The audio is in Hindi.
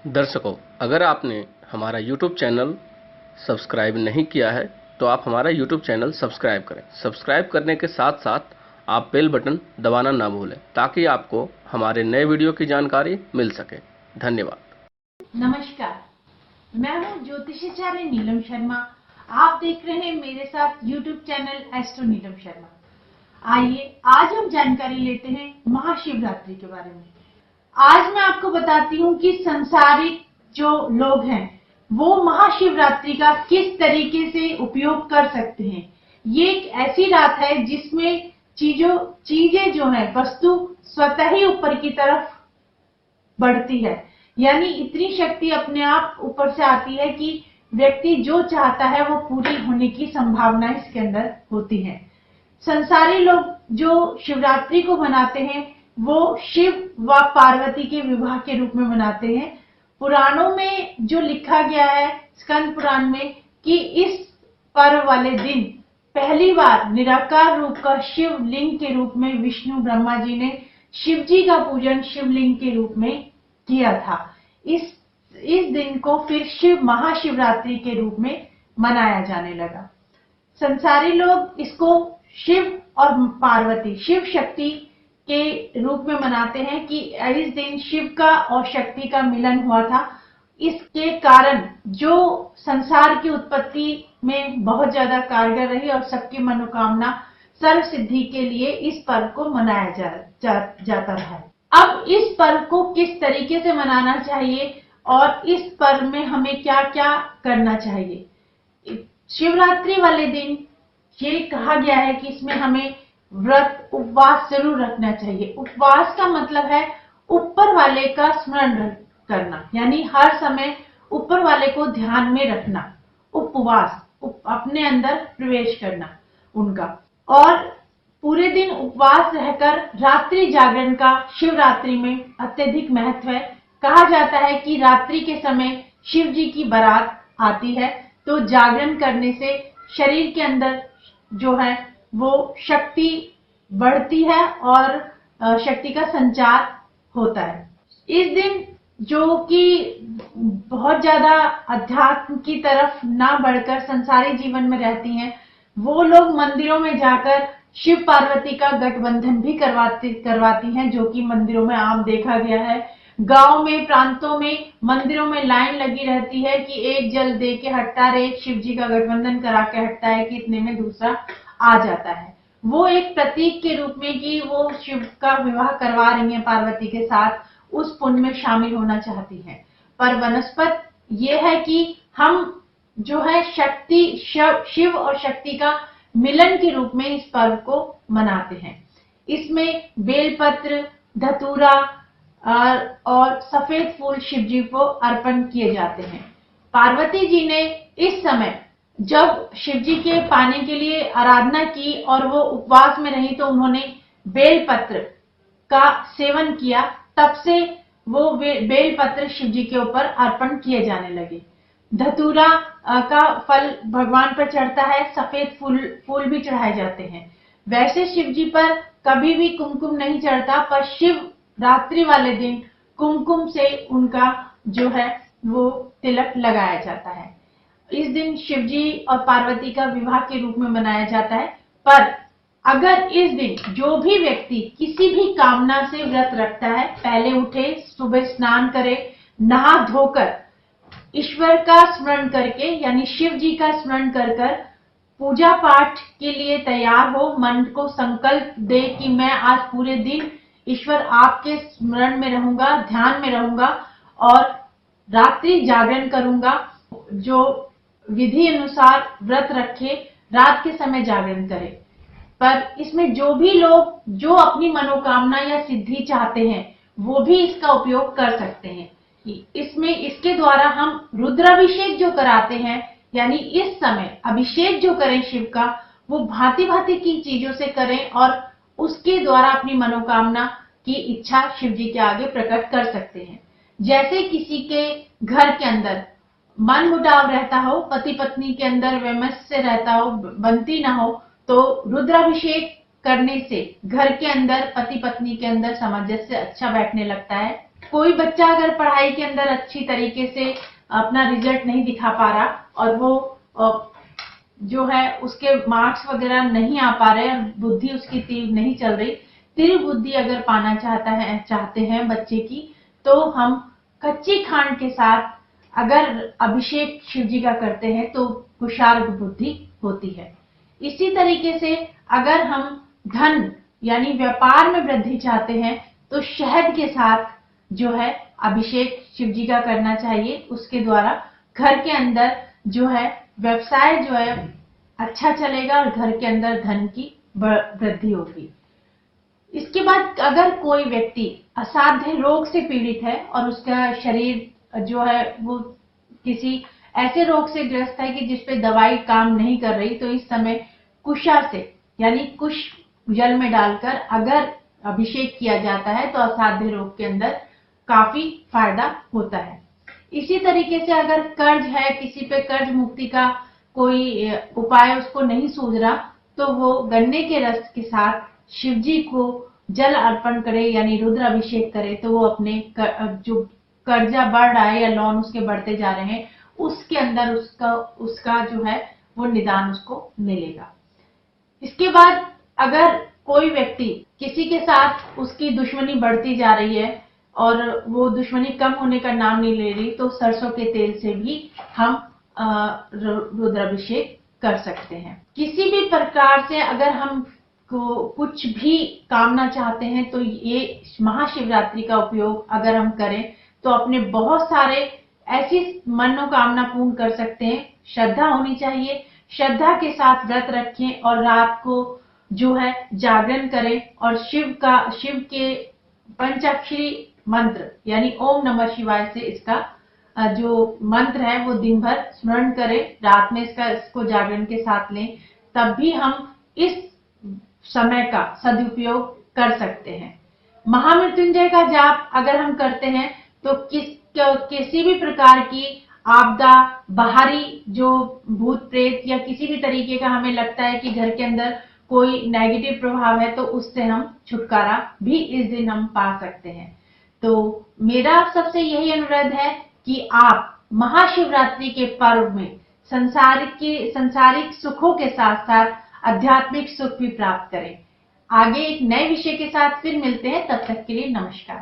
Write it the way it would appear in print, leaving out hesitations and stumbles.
दर्शकों, अगर आपने हमारा YouTube चैनल सब्सक्राइब नहीं किया है तो आप हमारा YouTube चैनल सब्सक्राइब करें। सब्सक्राइब करने के साथ साथ आप बेल बटन दबाना ना भूलें ताकि आपको हमारे नए वीडियो की जानकारी मिल सके। धन्यवाद। नमस्कार, मैं हूं ज्योतिषाचार्य नीलम शर्मा। आप देख रहे हैं मेरे साथ YouTube channel astro Neelam Sharma. आइए आज हम जानकारी लेते हैं महाशिवरात्रि के बारे में। आज मैं आपको बताती हूँ कि संसारिक जो लोग हैं वो महाशिवरात्रि का किस तरीके से उपयोग कर सकते हैं। ये एक ऐसी रात है जिसमें चीजें जो है वस्तु स्वतः ही ऊपर की तरफ बढ़ती है, यानी इतनी शक्ति अपने आप ऊपर से आती है कि व्यक्ति जो चाहता है वो पूरी होने की संभावना इसके अंदर होती है। संसारी लोग जो शिवरात्रि को मनाते हैं वो शिव व पार्वती के विवाह के रूप में मनाते हैं। पुराणों में जो लिखा गया है स्कंद पुराण में कि इस पर्व वाले दिन पहली बार निराकार रूप का शिवलिंग के रूप में विष्णु ब्रह्मा जी ने शिव जी का पूजन शिवलिंग के रूप में किया था। इस दिन को फिर शिव महाशिवरात्रि के रूप में मनाया जाने लगा। संसारी लोग इसको शिव और पार्वती शिव शक्ति के रूप में मनाते हैं कि इस दिन शिव का और शक्ति का मिलन हुआ था। इसके कारण जो संसार की उत्पत्ति में बहुत ज्यादा कारगर रही और सबकी मनोकामना सर्व सिद्धि के लिए इस पर्व को मनाया जाता रहा है। अब इस पर्व को किस तरीके से मनाना चाहिए और इस पर्व में हमें क्या क्या करना चाहिए। शिवरात्रि वाले दिन ये कहा गया है कि इसमें हमें व्रत उपवास जरूर रखना चाहिए। उपवास का मतलब है ऊपर वाले का स्मरण करना, यानी हर समय ऊपर वाले को ध्यान में रखना। उपवास अपने अंदर प्रवेश करना उनका, और पूरे दिन उपवास रहकर रात्रि जागरण का शिवरात्रि में अत्यधिक महत्व है। कहा जाता है कि रात्रि के समय शिव जी की बारात आती है तो जागरण करने से शरीर के अंदर जो है वो शक्ति बढ़ती है और शक्ति का संचार होता है। इस दिन जो कि बहुत ज्यादा अध्यात्म की तरफ ना बढ़कर संसारी जीवन में रहती हैं, वो लोग मंदिरों में जाकर शिव पार्वती का गठबंधन भी करवाती हैं, जो कि मंदिरों में आम देखा गया है। गांव में प्रांतों में मंदिरों में लाइन लगी रहती है कि एक जल दे के हटता रहे, शिव जी का गठबंधन करा के हटता है कि इतने में दूसरा आ जाता है। वो एक प्रतीक के रूप में कि वो शिव का विवाह करवा रही हैं पार्वती के साथ, उस पुण्य में शामिल होना चाहती हैं। पर वनस्पत ये है कि हम जो है शिव और शक्ति का मिलन के रूप में इस पर्व को मनाते हैं। इसमें बेलपत्र, धतूरा और सफेद फूल शिव जी को अर्पण किए जाते हैं। पार्वती जी ने इस समय जब शिव जी के पाने के लिए आराधना की और वो उपवास में रही तो उन्होंने बेलपत्र का सेवन किया। तब से वो बेलपत्र शिव जी के ऊपर अर्पण किए जाने लगे। धतूरा का फल भगवान पर चढ़ता है, सफेद फूल भी चढ़ाए जाते हैं। वैसे शिव जी पर कभी भी कुमकुम नहीं चढ़ता, पर शिव रात्रि वाले दिन कुमकुम से उनका जो है वो तिलक लगाया जाता है। इस दिन शिवजी और पार्वती का विवाह के रूप में मनाया जाता है। पर अगर इस दिन जो भी व्यक्ति किसी भी कामना से व्रत रखता है, पहले उठे, सुबह स्नान करे, नहा धोकर ईश्वर का स्मरण करके यानी शिव जी का स्मरण कर पूजा पाठ के लिए तैयार हो, मन को संकल्प दे कि मैं आज पूरे दिन ईश्वर आपके स्मरण में रहूंगा, ध्यान में रहूंगा और रात्रि जागरण करूंगा। जो विधि अनुसार व्रत रखे, रात के समय जागरण करे। पर इसमें जो भी लोग जो अपनी मनोकामना या सिद्धि चाहते हैं वो भी इसका उपयोग कर सकते हैं। इसके द्वारा हम रुद्राभिषेक जो कराते हैं, यानी इस समय अभिषेक जो करें शिव का, वो भांति भांति की चीजों से करें और उसके द्वारा अपनी मनोकामना की इच्छा शिव जी के आगे प्रकट कर सकते हैं। जैसे किसी के घर के अंदर मन मुटाव रहता हो, पति पत्नी के अंदर वैमनस्य रहता हो, बनती ना हो, तो रुद्राभिषेक करने से घर के अंदर पति पत्नी के अंदर सामंजस्य अच्छा बैठने लगता है। कोई बच्चा अगर पढ़ाई के अंदर अच्छी तरीके से अपना रिजल्ट नहीं दिखा पा रहा और वो जो है उसके मार्क्स वगैरह नहीं आ पा रहे और बुद्धि उसकी तीव्र नहीं चल रही, तीव्र बुद्धि अगर पाना चाहते हैं बच्चे की, तो हम कच्ची खांड के साथ अगर अभिषेक शिव जी का करते हैं तो कुशार्ग बुद्धि होती है। इसी तरीके से अगर हम धन यानी व्यापार में वृद्धि चाहते हैं तो शहद के साथ जो है अभिषेक शिव जी का करना चाहिए। उसके द्वारा घर के अंदर जो है व्यवसाय जो है अच्छा चलेगा और घर के अंदर धन की वृद्धि होगी। इसके बाद अगर कोई व्यक्ति असाध्य रोग से पीड़ित है और उसका शरीर जो है वो किसी ऐसे रोग से ग्रस्त है कि जिसपे दवाई काम नहीं कर रही, तो इस समय कुशा से यानी कुश जल में डालकर अगर अभिषेक किया जाता है तो असाध्य रोग के अंदर काफी फायदा होता है। इसी तरीके से अगर कर्ज है, किसी पे कर्ज मुक्ति का कोई उपाय उसको नहीं सूझ रहा, तो वो गन्ने के रस के साथ शिव जी को जल अर्पण करे यानी रुद्र अभिषेक करे, तो वो अपने जो कर्जा बढ़ रहा है या लोन उसके बढ़ते जा रहे हैं उसके अंदर उसका जो है वो निदान उसको मिलेगा। इसके बाद अगर कोई व्यक्ति किसी के साथ उसकी दुश्मनी बढ़ती जा रही है और वो दुश्मनी कम होने का नाम नहीं ले रही, तो सरसों के तेल से भी हम रुद्राभिषेक कर सकते हैं। किसी भी प्रकार से अगर हम को कुछ भी कामना चाहते हैं तो ये महाशिवरात्रि का उपयोग अगर हम करें तो अपने बहुत सारे ऐसी मनोकामना पूर्ण कर सकते हैं। श्रद्धा होनी चाहिए, श्रद्धा के साथ व्रत रखें और रात को जो है जागरण करें और शिव के पंचाक्षरी मंत्र यानी ओम नमः शिवाय से इसका जो मंत्र है वो दिन भर स्मरण करें, रात में इसको जागरण के साथ लें, तब भी हम इस समय का सदुपयोग कर सकते हैं। महामृत्युंजय का जाप अगर हम करते हैं तो किसी भी प्रकार की आपदा, बाहरी जो भूत प्रेत या किसी भी तरीके का हमें लगता है कि घर के अंदर कोई नेगेटिव प्रभाव है, तो उससे हम छुटकारा भी इस दिन हम पा सकते हैं। तो मेरा आप सबसे यही अनुरोध है कि आप महाशिवरात्रि के पर्व में संसारिक सुखों के साथ साथ आध्यात्मिक सुख भी प्राप्त करें। आगे एक नए विषय के साथ फिर मिलते हैं, तब तक के लिए नमस्कार।